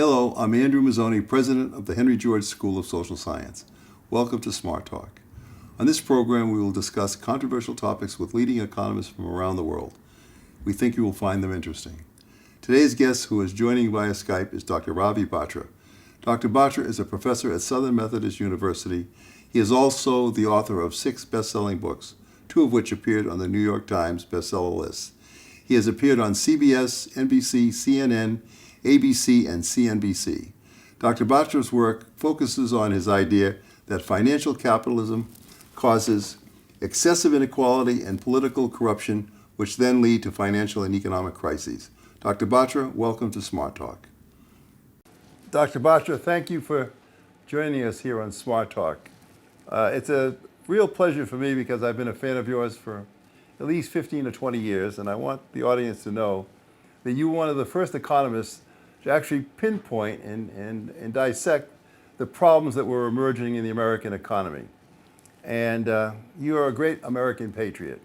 Hello, I'm Andrew Mazzone, President of the Henry George School of Social Science. Welcome to Smart Talk. On this program, we will discuss controversial topics with leading economists from around the world. We think you will find them interesting. Today's guest, who is joining via Skype, is Dr. Ravi Batra. Dr. Batra is a professor at Southern Methodist University. He is also the author of 6 best-selling books, 2 of which appeared on the New York Times bestseller list. He has appeared on CBS, NBC, CNN, ABC, and CNBC. Dr. Batra's work focuses on his idea that financial capitalism causes excessive inequality and political corruption, which then lead to financial and economic crises. Dr. Batra, welcome to Smart Talk. Dr. Batra, thank you for joining us here on Smart Talk. It's a real pleasure for me because I've been a fan of yours for at least 15 or 20 years, and I want the audience to know that you were one of the first economists to actually pinpoint and dissect the problems that were emerging in the American economy. And you are a great American patriot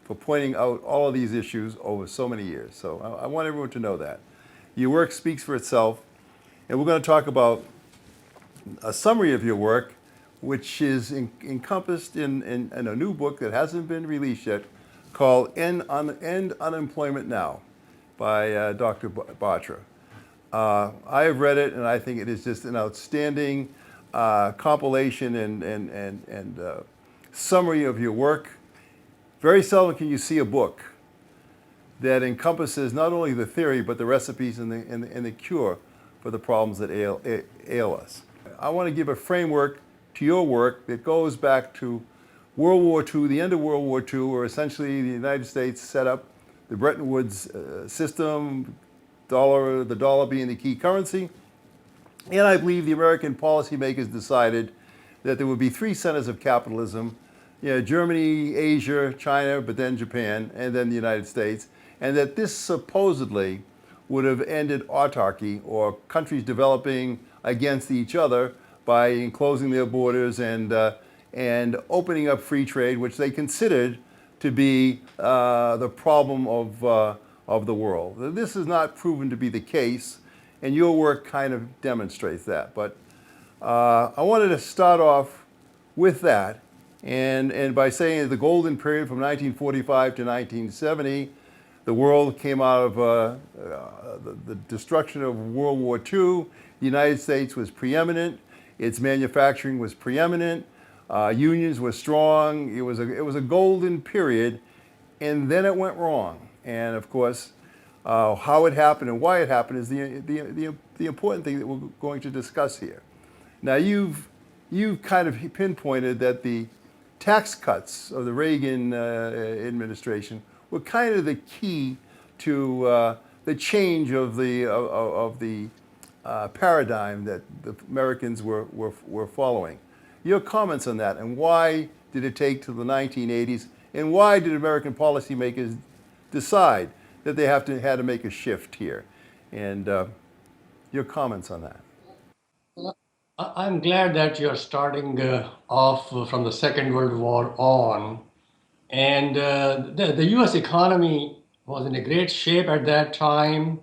for pointing out all of these issues over so many years. So I want everyone to know that. Your work speaks for itself, and we're going to talk about a summary of your work, which is encompassed in a new book that hasn't been released yet, called End Unemployment Now by Dr. Batra. I have read it, and I think it is just an outstanding compilation and summary of your work. Very seldom can you see a book that encompasses not only the theory, but the recipes and the cure for the problems that ail us. I want to give a framework to your work that goes back to World War II, the end of World War II, where essentially the United States set up the Bretton Woods system, the dollar being the key currency. And I believe the American policymakers decided that there would be 3 centers of capitalism, Germany, Asia, China, but then Japan, and then the United States, and that this supposedly would have ended autarky, or countries developing against each other, by enclosing their borders and opening up free trade, which they considered to be the problem of the world. This is not proven to be the case, and your work kind of demonstrates that. But I wanted to start off with that, and by saying the golden period from 1945 to 1970, the world came out of the destruction of World War II. The United States was preeminent. Its manufacturing was preeminent. Unions were strong. It was a golden period, and then it went wrong. And of course, how it happened and why it happened is the important thing that we're going to discuss here. Now, you've kind of pinpointed that the tax cuts of the Reagan administration were kind of the key to the change of the paradigm that the Americans were following. Your comments on that, and why did it take to the 1980s, and why did American policymakers decide that they had to make a shift here? And your comments on that. Well, I'm glad that you're starting off from the Second World War on. And the US economy was in a great shape at that time.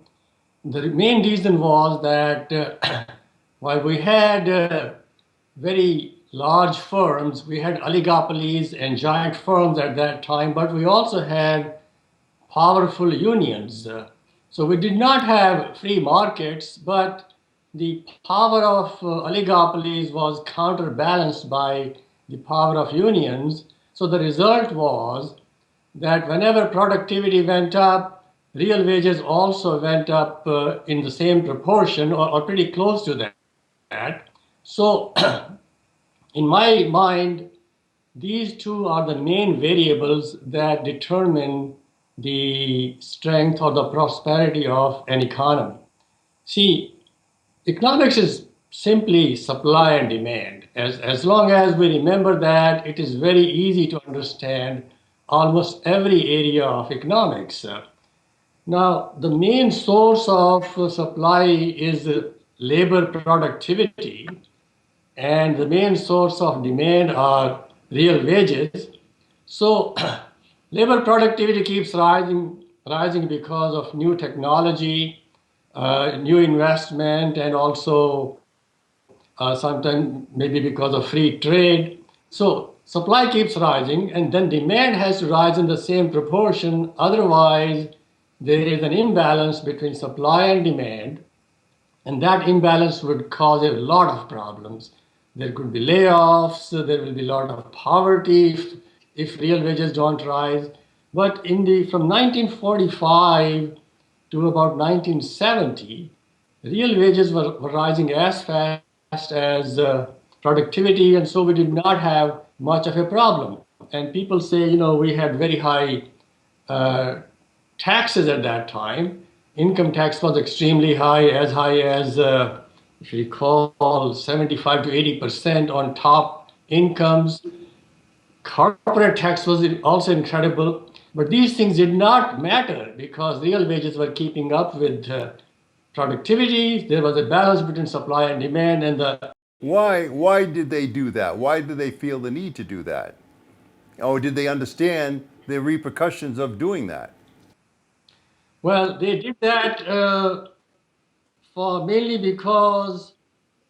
The main reason was that while we had very large firms, we had oligopolies and giant firms at that time, but we also had powerful unions. So we did not have free markets, but the power of oligopolies was counterbalanced by the power of unions. So the result was that whenever productivity went up, real wages also went up in the same proportion or pretty close to that. So in my mind, these two are the main variables that determine the strength or the prosperity of an economy. See, economics is simply supply and demand. As long as we remember that, it is very easy to understand almost every area of economics. Now, the main source of supply is labor productivity, and the main source of demand are real wages. So labor productivity keeps rising because of new technology new investment, and also sometimes maybe because of free trade. So supply keeps rising, and then demand has to rise in the same proportion. Otherwise, there is an imbalance between supply and demand, and that imbalance would cause a lot of problems. There could be layoffs, there will be a lot of poverty if real wages don't rise. But from 1945 to about 1970, real wages were rising as fast as productivity, and so we did not have much of a problem. And people say, we had very high uh, taxes at that time. Income tax was extremely high as, if you recall, 75 to 80% on top incomes. Corporate tax was also incredible, but these things did not matter because real wages were keeping up with productivity. There was a balance between supply and demand, and the Why did they do that? Why did they feel the need to do that? Or did they understand the repercussions of doing that? well, they did that for mainly because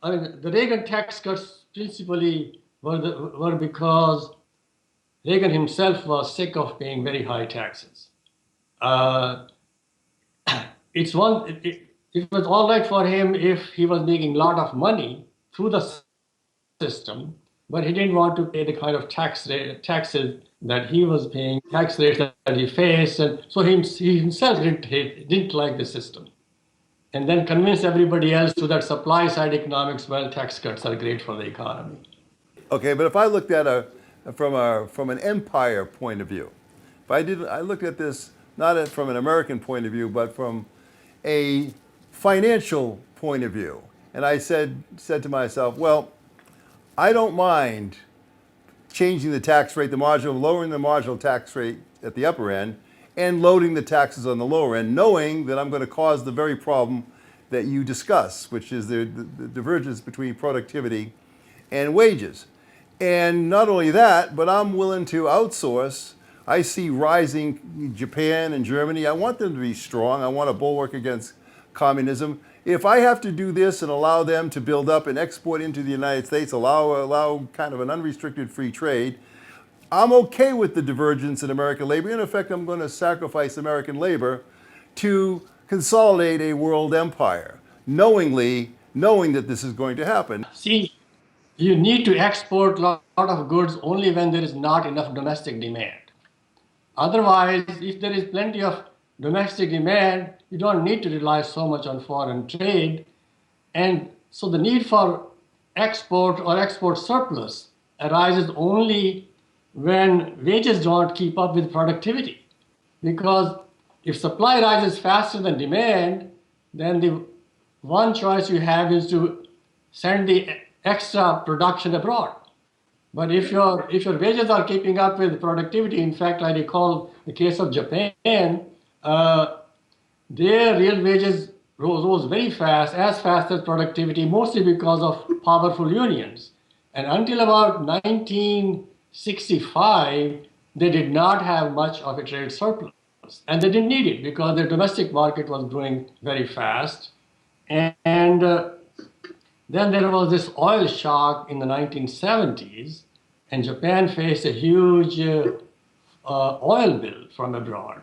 the Reagan tax cuts principally were because Reagan himself was sick of paying very high taxes. Uh, it was all right for him if he was making a lot of money through the system, but he didn't want to pay the kind of taxes that he was paying, tax rates that he faced, and so he himself didn't like the system. And then convince everybody else to that supply side economics, well, tax cuts are great for the economy. Okay, but if I looked at from an empire point of view, if I looked at this not from an American point of view, but from a financial point of view, and I said to myself, well, I don't mind changing the tax rate, lowering the marginal tax rate at the upper end, and loading the taxes on the lower end, knowing that I'm going to cause the very problem that you discuss, which is the divergence between productivity and wages. And not only that, but I'm willing to outsource. I see rising Japan and Germany. I want them to be strong. I want a bulwark against communism. If I have to do this and allow them to build up and export into the United States, allow kind of an unrestricted free trade, I'm okay with the divergence in American labor. In effect, I'm going to sacrifice American labor to consolidate a world empire, knowing that this is going to happen. See, you need to export a lot of goods only when there is not enough domestic demand. Otherwise, if there is plenty of domestic demand, you don't need to rely so much on foreign trade. And so the need for export or export surplus arises only when wages don't keep up with productivity. Because if supply rises faster than demand, then the one choice you have is to send the extra production abroad. But if your wages are keeping up with productivity, in fact, I recall the case of Japan, uh, their real wages rose very fast, as fast as productivity, mostly because of powerful unions. And until about 1965, they did not have much of a trade surplus. And they didn't need it because their domestic market was growing very fast. And then there was this oil shock in the 1970s, and Japan faced a huge oil bill from abroad.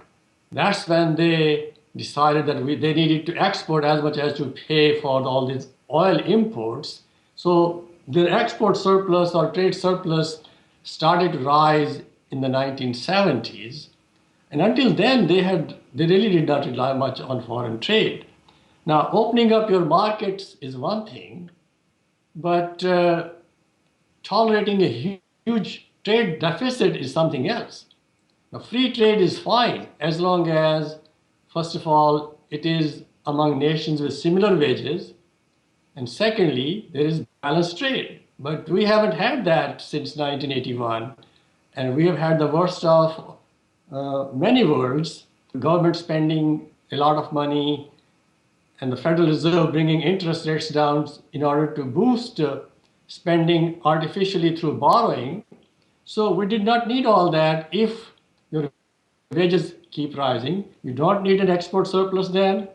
That's when they decided that they needed to export as much as to pay for all these oil imports. So their export surplus or trade surplus started to rise in the 1970s. And until then, they really did not rely much on foreign trade. Now, opening up your markets is one thing, but tolerating a huge trade deficit is something else. Now, free trade is fine as long as, first of all, it is among nations with similar wages, and secondly, there is balanced trade. But we haven't had that since 1981, and we have had the worst of many worlds, government spending a lot of money, and the Federal Reserve bringing interest rates down in order to boost spending artificially through borrowing. So we did not need all that if your wages keep rising. You don't need an export surplus then,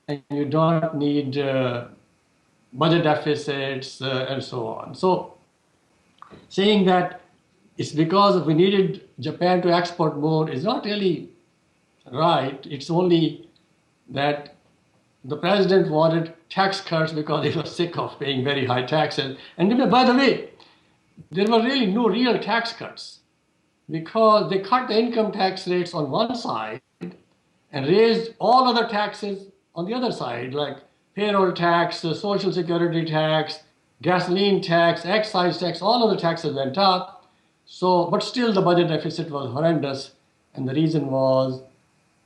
and you don't need budget deficits and so on. So saying that it's because we needed Japan to export more is not really right. It's only that the president wanted tax cuts because he was sick of paying very high taxes. And by the way, there were really no real tax cuts because they cut the income tax rates on one side and raised all other taxes on the other side, like payroll tax, social security tax, gasoline tax, excise tax, all other taxes went up. So, but still the budget deficit was horrendous, and the reason was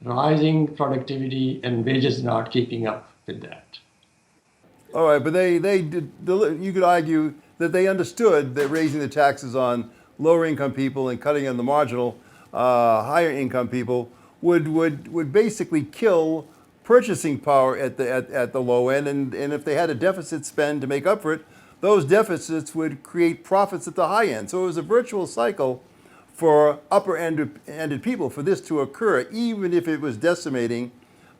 rising productivity and wages not keeping up with that. All right, but they did, you could argue that they understood that raising the taxes on lower income people and cutting on the marginal higher income people would basically kill purchasing power at the low end, and if they had a deficit spend to make up for it, those deficits would create profits at the high end. So it was a virtual cycle for upper-ended people for this to occur, even if it was decimating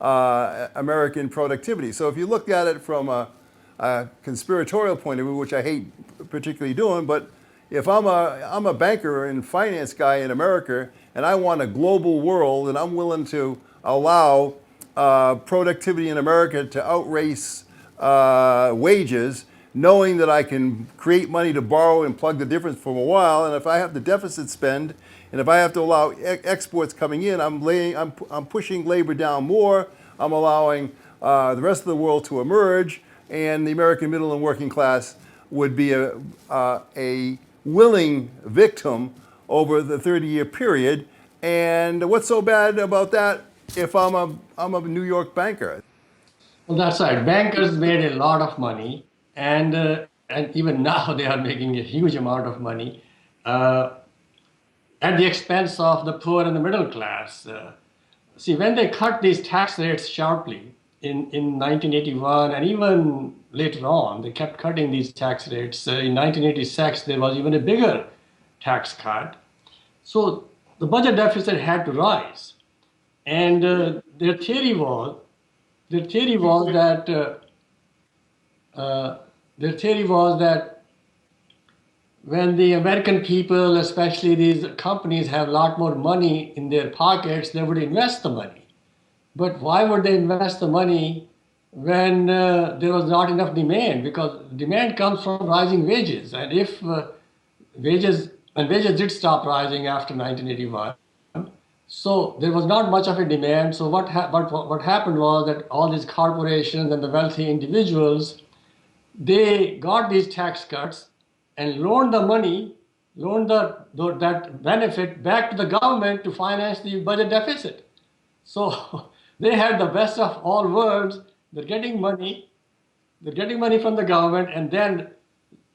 American productivity. So if you look at it from a conspiratorial point of view, which I hate particularly doing, but if I'm a banker and finance guy in America and I want a global world and I'm willing to allow productivity in America to outrace wages, knowing that I can create money to borrow and plug the difference for a while, and if I have the deficit spend, and if I have to allow exports coming in, I'm pushing labor down more. I'm allowing the rest of the world to emerge, and the American middle and working class would be a willing victim over the 30-year period. And what's so bad about that if I'm a New York banker? Well, that's right. Bankers made a lot of money, and even now they are making a huge amount of money uh, at the expense of the poor and the middle class. See, when they cut these tax rates sharply in 1981 and even later on, they kept cutting these tax rates. In 1986, there was even a bigger tax cut. So the budget deficit had to rise. And their theory was that their theory was that when the American people, especially these companies, have a lot more money in their pockets, they would invest the money. But why would they invest the money when there was not enough demand? Because demand comes from rising wages, and if wages did stop rising after 1981, so there was not much of a demand. So what happened was that all these corporations and the wealthy individuals, they got these tax cuts and loaned the money, loaned that benefit back to the government to finance the budget deficit. So they had the best of all worlds. They're getting money from the government and then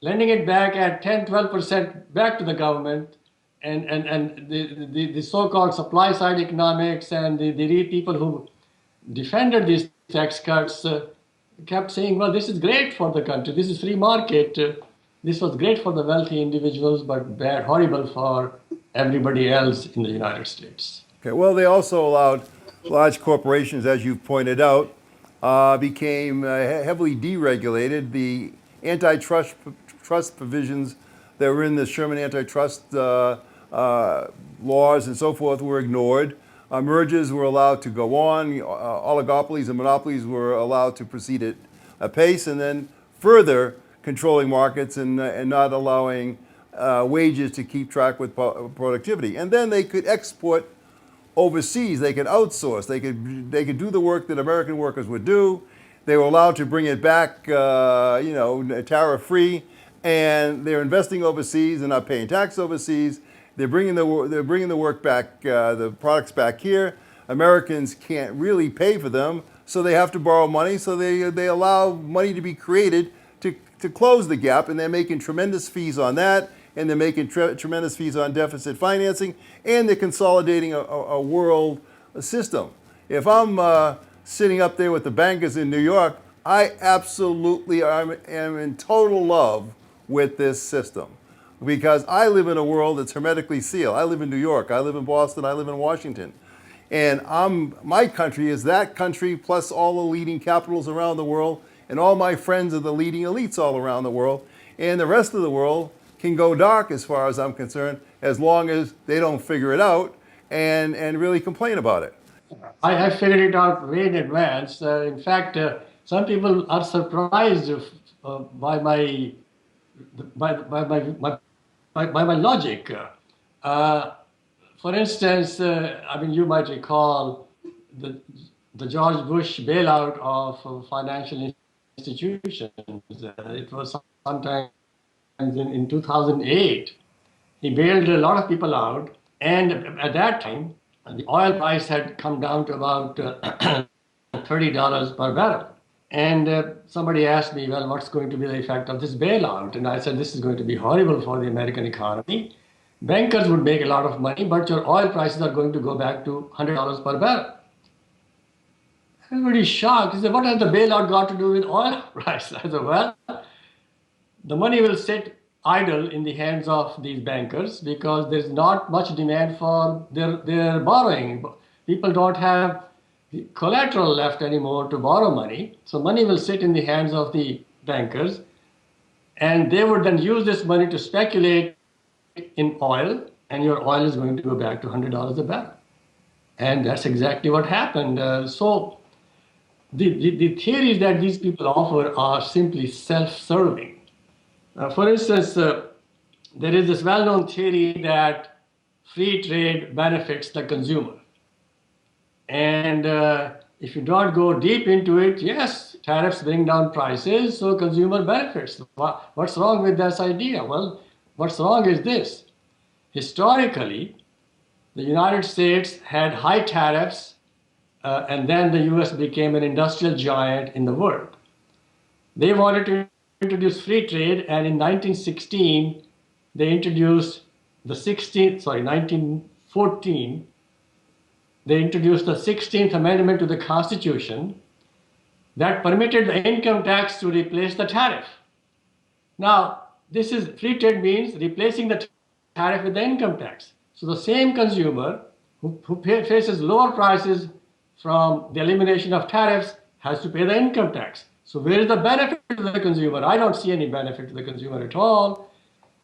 lending it back at 10, 12% back to the government. And the so-called supply side economics and the people who defended these tax cuts kept saying, well, this is great for the country. This is free market. This was great for the wealthy individuals, but bad, horrible for everybody else in the United States. Okay, well, they also allowed large corporations, as you've pointed out, became heavily deregulated. The antitrust trust provisions that were in the Sherman antitrust laws and so forth were ignored. Mergers were allowed to go on. Oligopolies and monopolies were allowed to proceed at a pace, and then further controlling markets and not allowing wages to keep track with productivity. And then they could export overseas. They could outsource. They could do the work that American workers would do. They were allowed to bring it back, tariff free, and they're investing overseas. They're not paying tax overseas. They're bringing the work back, the products back here. Americans can't really pay for them, so they have to borrow money. So they allow money to be created to close the gap, and they're making tremendous fees on that, and they're making tremendous fees on deficit financing, and they're consolidating a world system. If I'm sitting up there with the bankers in New York, I absolutely am in total love with this system, because I live in a world that's hermetically sealed. I live in New York, I live in Boston, I live in Washington. And my country is that country plus all the leading capitals around the world, and all my friends are the leading elites all around the world. And the rest of the world can go dark as far as I'm concerned, as long as they don't figure it out and really complain about it. I figured it out way in advance. In fact, some people are surprised by my by my logic. For instance, I mean, you might recall the George Bush bailout of financial institutions. It was sometime in 2008. He bailed a lot of people out, and at that time, the oil price had come down to about $30 per barrel. And somebody asked me, well, what's going to be the effect of this bailout? And I said, this is going to be horrible for the American economy. Bankers would make a lot of money, but your oil prices are going to go back to $100 per barrel. Everybody's shocked. He said, what has the bailout got to do with oil price? I said, well, the money will sit idle in the hands of these bankers because there's not much demand for their borrowing. People don't have the collateral left anymore to borrow money. So money will sit in the hands of the bankers, and they would then use this money to speculate in oil, and your oil is going to go back to $100 a barrel. And that's exactly what happened. So the theories that these people offer are simply self-serving. For instance, there is this well-known theory that free trade benefits the consumer. And if you don't go deep into it, yes, tariffs bring down prices, so consumer benefits. What's wrong with this idea? Well, what's wrong is this. Historically, the United States had high tariffs, and then the US became an industrial giant in the world. They wanted to introduce free trade, and in 1916, they introduced 1914, they introduced the 16th Amendment to the Constitution that permitted the income tax to replace the tariff. Now, this is free trade means replacing the tariff with the income tax. So the same consumer who faces lower prices from the elimination of tariffs has to pay the income tax. So where is the benefit to the consumer? I don't see any benefit to the consumer at all.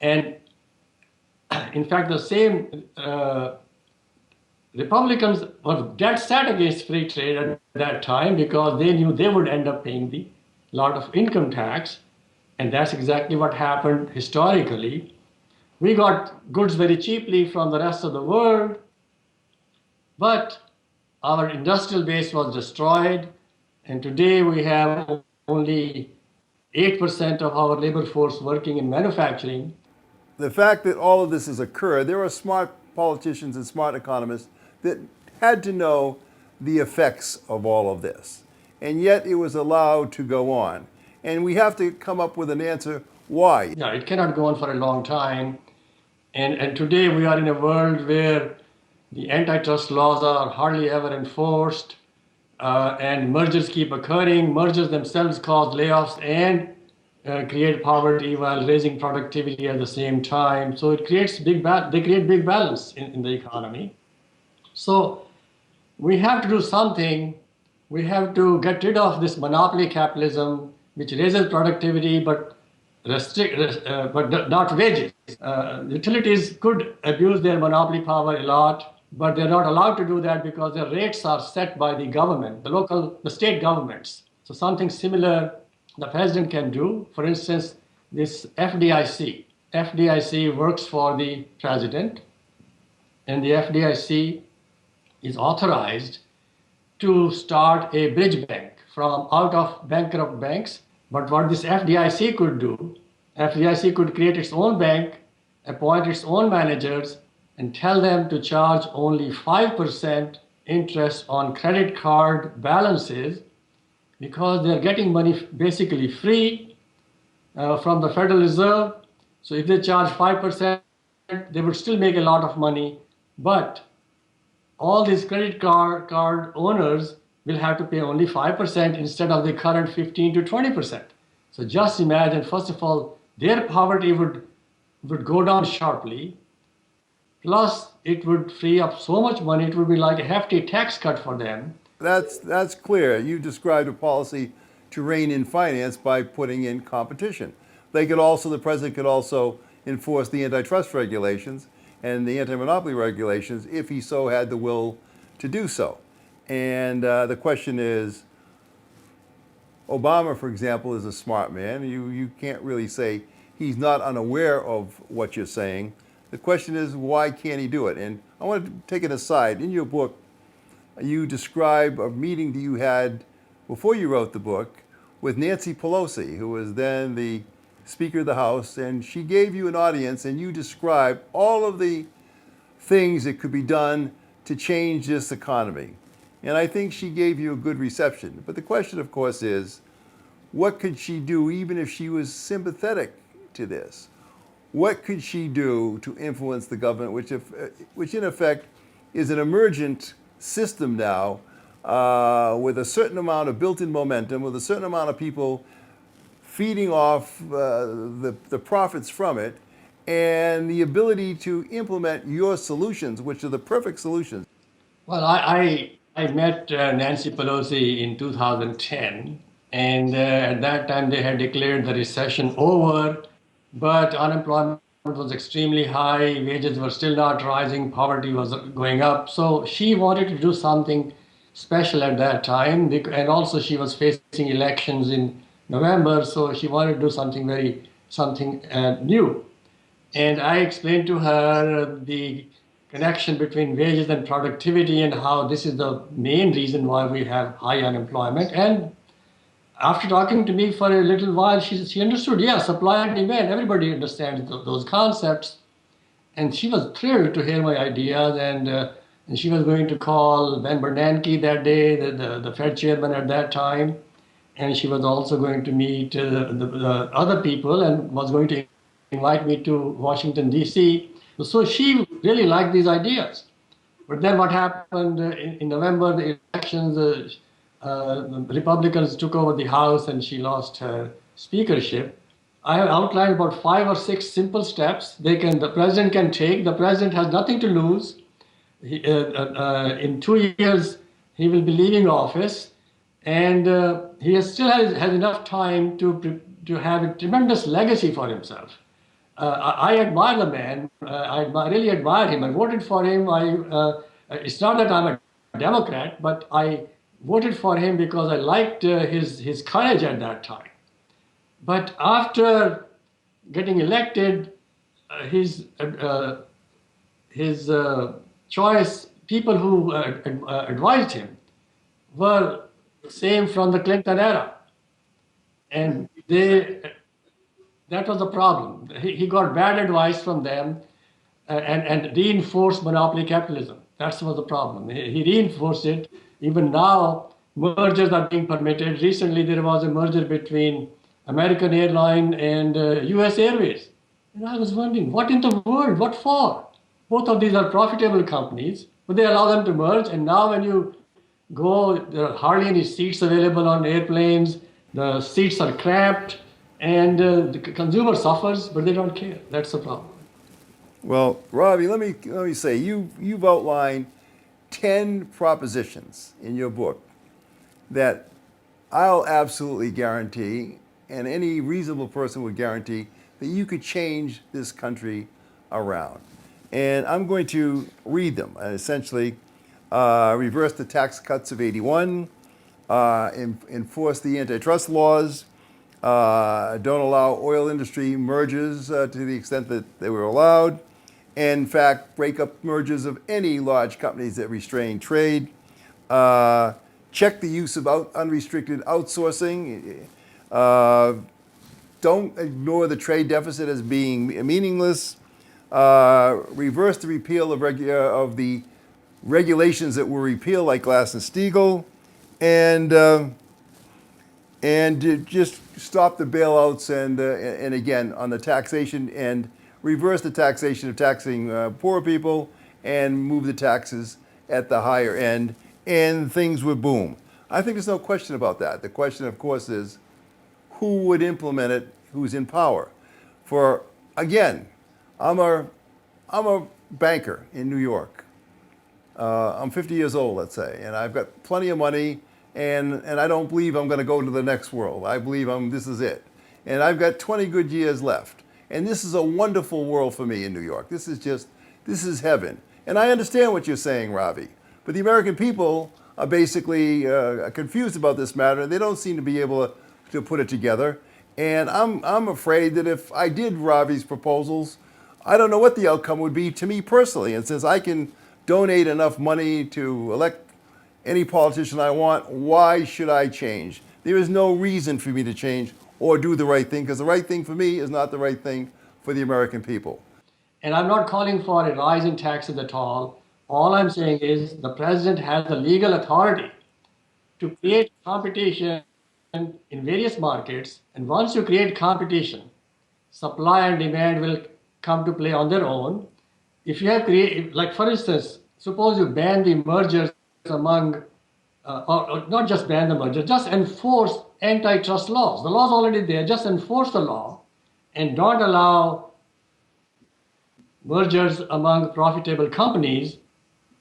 And in fact, the same Republicans were dead set against free trade at that time because they knew they would end up paying the lot of income tax. And that's exactly what happened historically. We got goods very cheaply from the rest of the world, but our industrial base was destroyed. And today we have only 8% of our labor force working in manufacturing. The fact that all of this has occurred, there are smart politicians and smart economists that had to know the effects of all of this. And yet it was allowed to go on. And we have to come up with an answer why. Yeah, it cannot go on for a long time. And today we are in a world where the antitrust laws are hardly ever enforced, and mergers keep occurring. Mergers themselves cause layoffs and create poverty while raising productivity at the same time. So it creates they create big balance in the economy. So we have to do something. We have to get rid of this monopoly capitalism, which raises productivity but not wages. Utilities could abuse their monopoly power a lot, but they're not allowed to do that because their rates are set by the government, the state governments. So something similar the president can do. For instance, this FDIC. FDIC works for the president, and the FDIC is authorized to start a bridge bank from out of bankrupt banks. But what this FDIC could do, FDIC could create its own bank, appoint its own managers, and tell them to charge only 5% interest on credit card balances because they're getting money basically free from the Federal Reserve. So if they charge 5%, they would still make a lot of money. But all these credit card owners will have to pay only 5% instead of the current 15 to 20%. So just imagine, first of all, their poverty would go down sharply. Plus, it would free up so much money, it would be like a hefty tax cut for them. That's clear. You described a policy to rein in finance by putting in competition. The president could also enforce the antitrust regulations and the anti-monopoly regulations if he so had the will to do so. And the question is, Obama, for example, is a smart man. You can't really say he's not unaware of what you're saying. The question is, why can't he do it? And I want to take it aside. In your book, you describe a meeting that you had before you wrote the book with Nancy Pelosi, who was then the Speaker of the House, and she gave you an audience, and you described all of the things that could be done to change this economy. And I think she gave you a good reception. But the question, of course, is what could she do even if she was sympathetic to this? What could she do to influence the government, which in effect is an emergent system now with a certain amount of built-in momentum, with a certain amount of people feeding off the profits from it, and the ability to implement your solutions, which are the perfect solutions. Well, I met Nancy Pelosi in 2010, and at that time they had declared the recession over, but unemployment was extremely high, wages were still not rising, poverty was going up. So she wanted to do something special at that time, and also she was facing elections in November, so she wanted to do something new. And I explained to her the connection between wages and productivity and how this is the main reason why we have high unemployment. And after talking to me for a little while, she understood, yeah, supply and demand, everybody understands those concepts. And she was thrilled to hear my ideas. And she was going to call Ben Bernanke that day, the Fed chairman at that time. And she was also going to meet the other people and was going to invite me to Washington, D.C. So she really liked these ideas. But then what happened in November, the elections, the Republicans took over the House and she lost her speakership. I have outlined about 5 or 6 simple steps the president can take. The president has nothing to lose. In 2 years, he will be leaving office, and he still has enough time to have a tremendous legacy for himself. I admire the man. I really admire him. I voted for him. It's not that I'm a Democrat, but I voted for him because I liked his courage at that time. But after getting elected, his choice, people who advised him, were the same from the Clinton era, and that was the problem. He got bad advice from them and reinforced monopoly capitalism. That was the problem. He reinforced it. Even now, mergers are being permitted. Recently, there was a merger between American Airlines and US Airways. And I was wondering, what in the world? What for? Both of these are profitable companies, but they allow them to merge. And now when you go, there are hardly any seats available on airplanes. The seats are cramped. And the consumer suffers, but they don't care. That's the problem. Well, Ravi, let me say you've outlined 10 propositions in your book that I'll absolutely guarantee, and any reasonable person would guarantee, that you could change this country around. And I'm going to read them. Essentially, reverse the tax cuts of '81, enforce the antitrust laws, don't allow oil industry mergers to the extent that they were allowed, and in fact, break up mergers of any large companies that restrain trade. Check the use of unrestricted outsourcing. Don't ignore the trade deficit as being meaningless. Reverse the repeal of the regulations that were repealed, like Glass-Steagall, and just stop the bailouts and again on the taxation, and reverse the taxation of taxing poor people and move the taxes at the higher end, and things would boom. I think there's no question about that. The question, of course, is who would implement it, who's in power. For again, I'm a banker in New York. I'm 50 years old, let's say, and I've got plenty of money, and I don't believe I'm going to go to the next world. I believe this is it. And I've got 20 good years left. And this is a wonderful world for me in New York. This is heaven. And I understand what you're saying, Ravi. But the American people are basically confused about this matter. They don't seem to be able to put it together. And I'm afraid that if I did Ravi's proposals, I don't know what the outcome would be to me personally. And since I can donate enough money to elect any politician I want, why should I change? There is no reason for me to change or do the right thing, because the right thing for me is not the right thing for the American people. And I'm not calling for a rise in taxes at all. All I'm saying is the president has the legal authority to create competition in various markets. And once you create competition, supply and demand will come to play on their own. If you have created, like for instance, suppose you ban the mergers among, or not just ban the merger, just enforce antitrust laws. The law's already there, just enforce the law and don't allow mergers among profitable companies.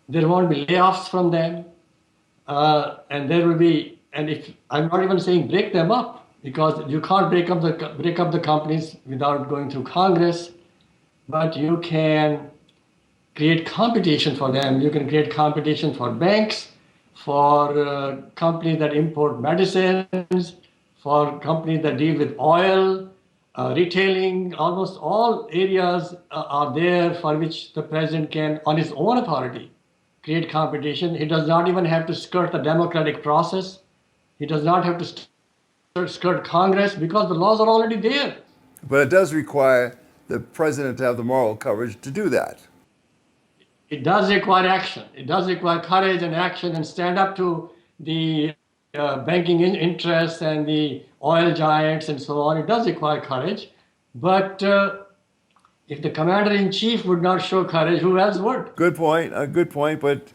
There won't be layoffs from them, and there will be, and if I'm not even saying break them up, because you can't break up the companies without going through Congress, but you can create competition for them. You can create competition for banks, for companies that import medicines, for companies that deal with oil, retailing. Almost all areas are there for which the president can, on his own authority, create competition. He does not even have to skirt the democratic process. He does not have to skirt Congress because the laws are already there. But it does require the president to have the moral courage to do that. It does require action. It does require courage and action and stand up to the banking interests and the oil giants and so on. It does require courage. But if the commander in chief would not show courage, who else would? Good point. A good point. But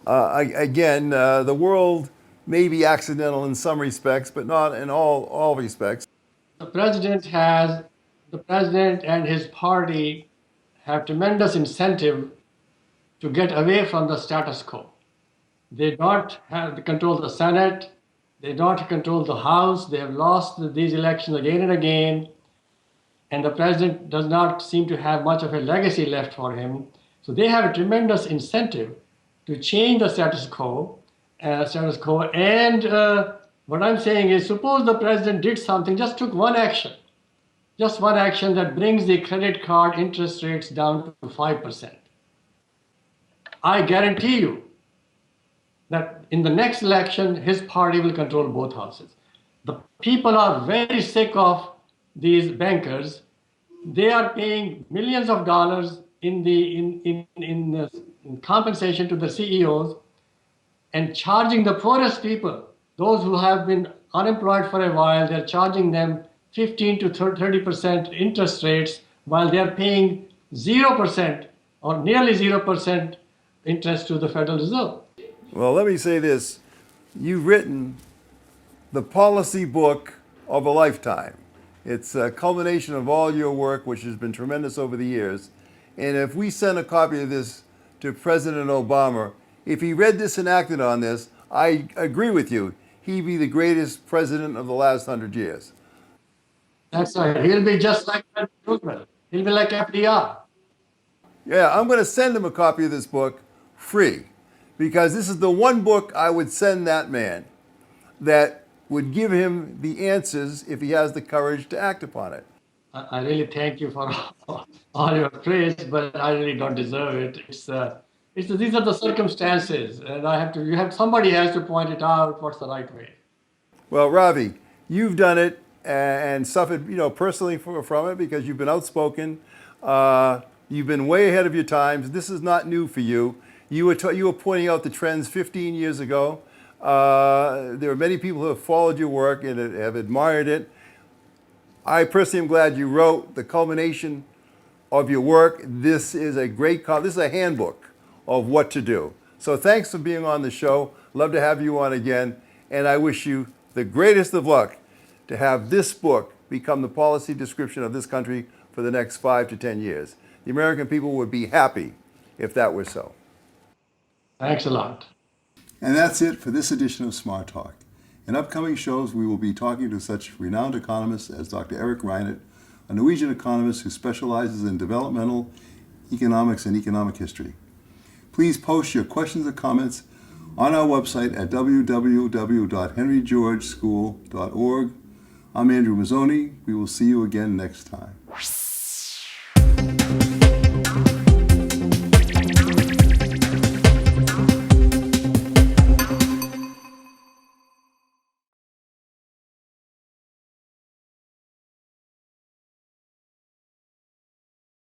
again, the world may be accidental in some respects, but not in all respects. The president and his party have tremendous incentive to get away from the status quo. They don't have to control the Senate. They don't control the House. They have lost these elections again and again. And the president does not seem to have much of a legacy left for him. So they have a tremendous incentive to change the status quo. And what I'm saying is, suppose the president did something, just took one action that brings the credit card interest rates down to 5%. I guarantee you that in the next election, his party will control both houses. The people are very sick of these bankers. They are paying millions of dollars in compensation to the CEOs and charging the poorest people, those who have been unemployed for a while, they're charging them 15 to 30% interest rates while they're paying 0% or nearly 0% interest to the Federal Reserve. Well, let me say this. You've written the policy book of a lifetime. It's a culmination of all your work, which has been tremendous over the years. And if we send a copy of this to President Obama, if he read this and acted on this, I agree with you. He'd be the greatest president of the last 100 years. That's right. He'll be just like Roosevelt. He'll be like FDR. Yeah, I'm going to send him a copy of this book free, because this is the one book I would send that man that would give him the answers if he has the courage to act upon it. I really thank you for all your praise, but I really don't deserve it. These are the circumstances, and somebody has to point it out what's the right way. Well, Ravi, you've done it and suffered, personally from it, because you've been outspoken. You've been way ahead of your times. This is not new for you. You were pointing out the trends 15 years ago. There are many people who have followed your work and have admired it. I personally am glad you wrote the culmination of your work. This is this is a handbook of what to do. So thanks for being on the show. Love to have you on again. And I wish you the greatest of luck to have this book become the policy description of this country for the next 5 to 10 years. The American people would be happy if that were so. Thanks a lot. And that's it for this edition of Smart Talk. In upcoming shows, we will be talking to such renowned economists as Dr. Eric Reinert, a Norwegian economist who specializes in developmental economics and economic history. Please post your questions or comments on our website at www.henrygeorgeschool.org. I'm Andrew Mazzone. We will see you again next time.